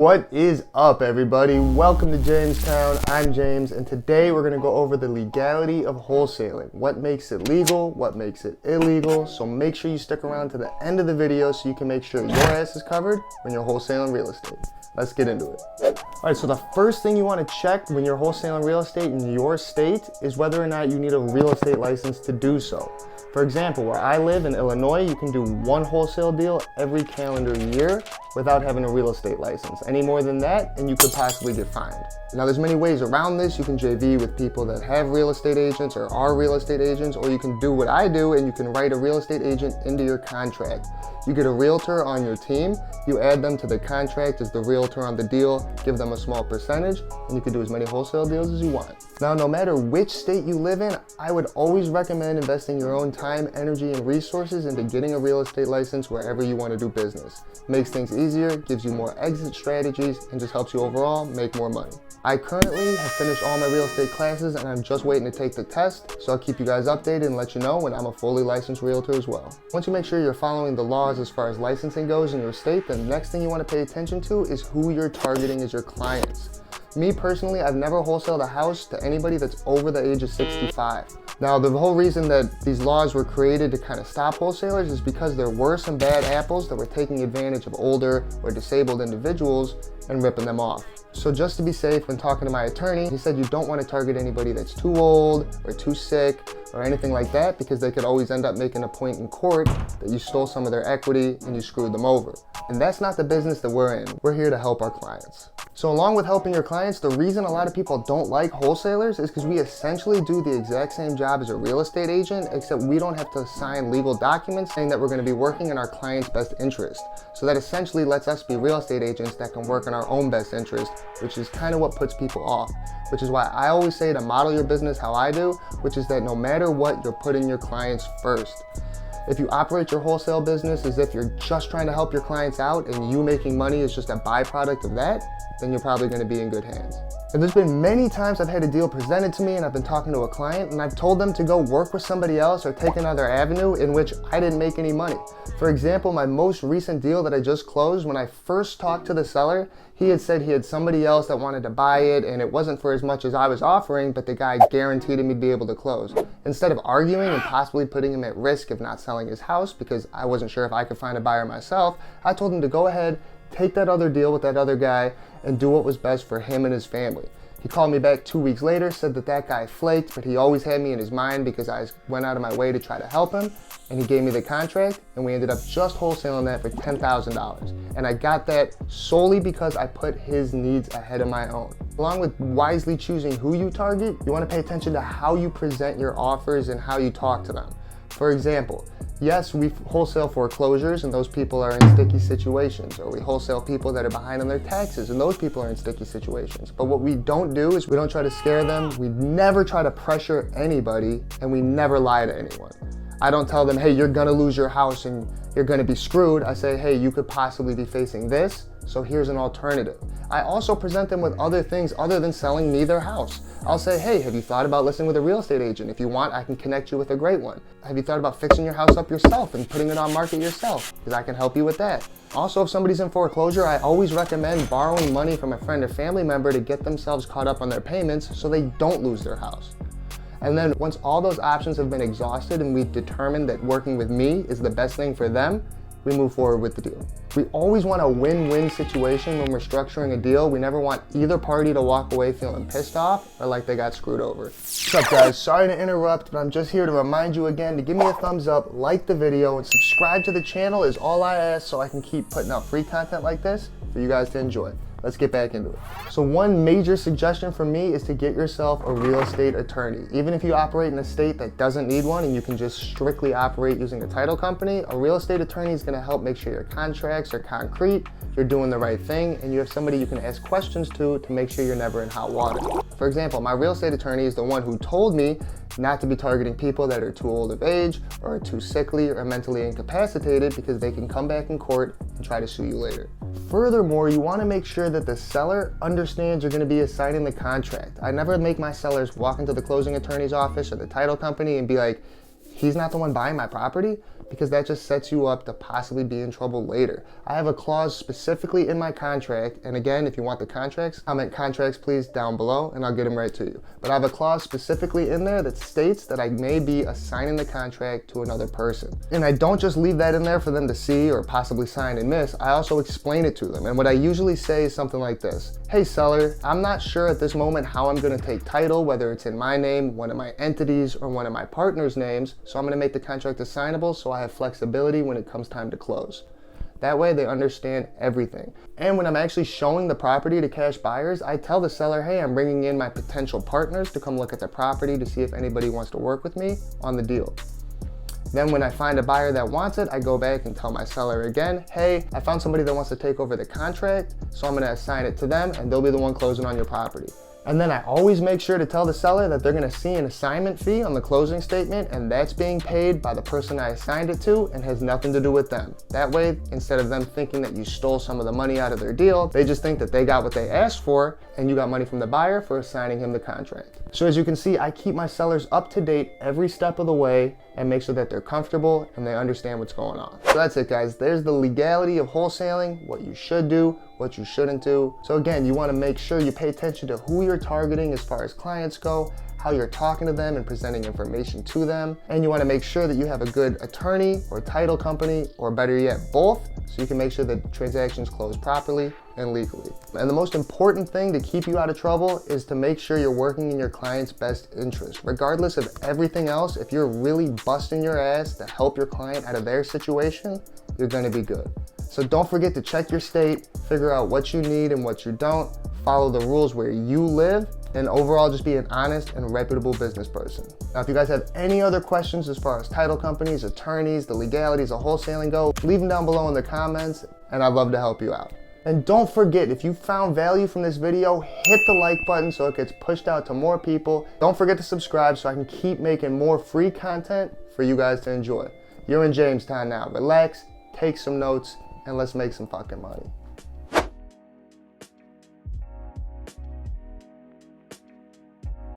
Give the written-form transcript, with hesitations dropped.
What is up, everybody? Welcome to Jamestown. I'm James, and today we're going to go over the legality of wholesaling. What makes it legal, what makes it illegal. So make sure you stick around to the end of the video so you can make sure your ass is covered when you're wholesaling real estate. Let's get into it. All right, so the first thing you want to check when you're wholesaling real estate in your state is whether or not you need a real estate license to do so. For example, where I live in Illinois, you can do one wholesale deal every calendar year without having a real estate license. Any more than that, and you could possibly get fined. Now, there's many ways around this. You can JV with people that have real estate agents or are real estate agents, or you can do what I do and you can write a real estate agent into your contract. You get a realtor on your team, you add them to the contract as the realtor on the deal, give them a small percentage, and you can do as many wholesale deals as you want. Now, no matter which state you live in, I would always recommend investing your own time, energy, and resources into getting a real estate license wherever you want to do business. Makes things easier, gives you more exit strategies, and just helps you overall make more money. I currently have finished all my real estate classes and I'm just waiting to take the test, so I'll keep you guys updated and let you know when I'm a fully licensed realtor as well. Once you make sure you're following the laws as far as licensing goes in your state, the next thing you want to pay attention to is who you're targeting as your clients. Me personally, I've never wholesaled a house to anybody that's over the age of 65. Now, the whole reason that these laws were created to kind of stop wholesalers is because there were some bad apples that were taking advantage of older or disabled individuals and ripping them off. So just to be safe, when talking to my attorney, he said you don't want to target anybody that's too old or too sick or anything like that, because they could always end up making a point in court that you stole some of their equity and you screwed them over. And that's not the business that we're in. We're here to help our clients. So along with helping your clients, the reason a lot of people don't like wholesalers is because we essentially do the exact same job as a real estate agent, except we don't have to sign legal documents saying that we're going to be working in our client's best interest. So that essentially lets us be real estate agents that can work in our own best interest, which is kind of what puts people off. Which is why I always say to model your business how I do, which is that no matter what, you're putting your clients first. If you operate your wholesale business as if you're just trying to help your clients out and you making money is just a byproduct of that, then you're probably going to be in good hands. And there's been many times I've had a deal presented to me and I've been talking to a client and I've told them to go work with somebody else or take another avenue in which I didn't make any money. For example, my most recent deal that I just closed, when I first talked to the seller, he had said he had somebody else that wanted to buy it and it wasn't for as much as I was offering, but the guy guaranteed him he'd be able to close. Instead of arguing and possibly putting him at risk of not selling his house because I wasn't sure if I could find a buyer myself, I told him to go ahead, take that other deal with that other guy and do what was best for him and his family. He called me back 2 weeks later, said that that guy flaked, but he always had me in his mind because I went out of my way to try to help him, and he gave me the contract, and we ended up just wholesaling that for $10,000. And I got that solely because I put his needs ahead of my own. Along with wisely choosing who you target, you want to pay attention to how you present your offers and how you talk to them. For example, yes, we wholesale foreclosures and those people are in sticky situations, or we wholesale people that are behind on their taxes and those people are in sticky situations. But what we don't do is we don't try to scare them, we never try to pressure anybody, and we never lie to anyone. I don't tell them, hey, you're gonna lose your house and you're gonna be screwed. I say, hey, you could possibly be facing this, so here's an alternative. I also present them with other things other than selling me their house. I'll say, hey, have you thought about listening with a real estate agent? If you want, I can connect you with a great one. Have you thought about fixing your house up yourself and putting it on market yourself? Because I can help you with that. Also, if somebody's in foreclosure, I always recommend borrowing money from a friend or family member to get themselves caught up on their payments so they don't lose their house. And then once all those options have been exhausted and we've determined that working with me is the best thing for them, we move forward with the deal. We always want a win-win situation when we're structuring a deal. We never want either party to walk away feeling pissed off or like they got screwed over. What's up, guys? Sorry to interrupt, but I'm just here to remind you again to give me a thumbs up, like the video, and subscribe to the channel is all I ask so I can keep putting out free content like this for you guys to enjoy. Let's get back into it. So one major suggestion from me is to get yourself a real estate attorney. Even if you operate in a state that doesn't need one and you can just strictly operate using a title company, a real estate attorney is gonna help make sure your contracts are concrete, you're doing the right thing, and you have somebody you can ask questions to make sure you're never in hot water. For example, my real estate attorney is the one who told me not to be targeting people that are too old of age or are too sickly or mentally incapacitated because they can come back in court and try to sue you later. Furthermore, you want to make sure that the seller understands you're going to be assigning the contract. I never make my sellers walk into the closing attorney's office or the title company and be like, he's not the one buying my property. because that just sets you up to possibly be in trouble later. I have a clause specifically in my contract, and again, if you want the contracts, comment contracts please down below and I'll get them right to you. But I have a clause specifically in there that states that I may be assigning the contract to another person. And I don't just leave that in there for them to see or possibly sign and miss, I also explain it to them. And what I usually say is something like this: hey seller, I'm not sure at this moment how I'm gonna take title, whether it's in my name, one of my entities, or one of my partner's names, so I'm gonna make the contract assignable so I have flexibility when it comes time to close. That way they understand everything. And when I'm actually showing the property to cash buyers, I tell the seller, hey, I'm bringing in my potential partners to come look at the property to see if anybody wants to work with me on the deal. Then when I find a buyer that wants it, I go back and tell my seller again, hey, I found somebody that wants to take over the contract, so I'm gonna assign it to them and they'll be the one closing on your property. And then I always make sure to tell the seller that they're gonna see an assignment fee on the closing statement, and that's being paid by the person I assigned it to and has nothing to do with them. That way, instead of them thinking that you stole some of the money out of their deal, they just think that they got what they asked for and you got money from the buyer for assigning him the contract. So as you can see, I keep my sellers up to date every step of the way and make sure that they're comfortable and they understand what's going on. So that's it, guys. There's the legality of wholesaling, what you should do, what you shouldn't do. So again, you want to make sure you pay attention to who you're targeting as far as clients go, how you're talking to them and presenting information to them. And you want to make sure that you have a good attorney or title company, or better yet, both, so you can make sure that transactions close properly and legally. And the most important thing to keep you out of trouble is to make sure you're working in your client's best interest. Regardless of everything else, if you're really busting your ass to help your client out of their situation, you're going to be good. So don't forget to check your state, figure out what you need and what you don't, follow the rules where you live, and overall just be an honest and reputable business person. Now, if you guys have any other questions as far as title companies, attorneys, the legalities of wholesaling go, leave them down below in the comments and I'd love to help you out. And don't forget, if you found value from this video, hit the like button so it gets pushed out to more people. Don't forget to subscribe so I can keep making more free content for you guys to enjoy. You're in Jamestown now. Relax, take some notes, and let's make some fucking money.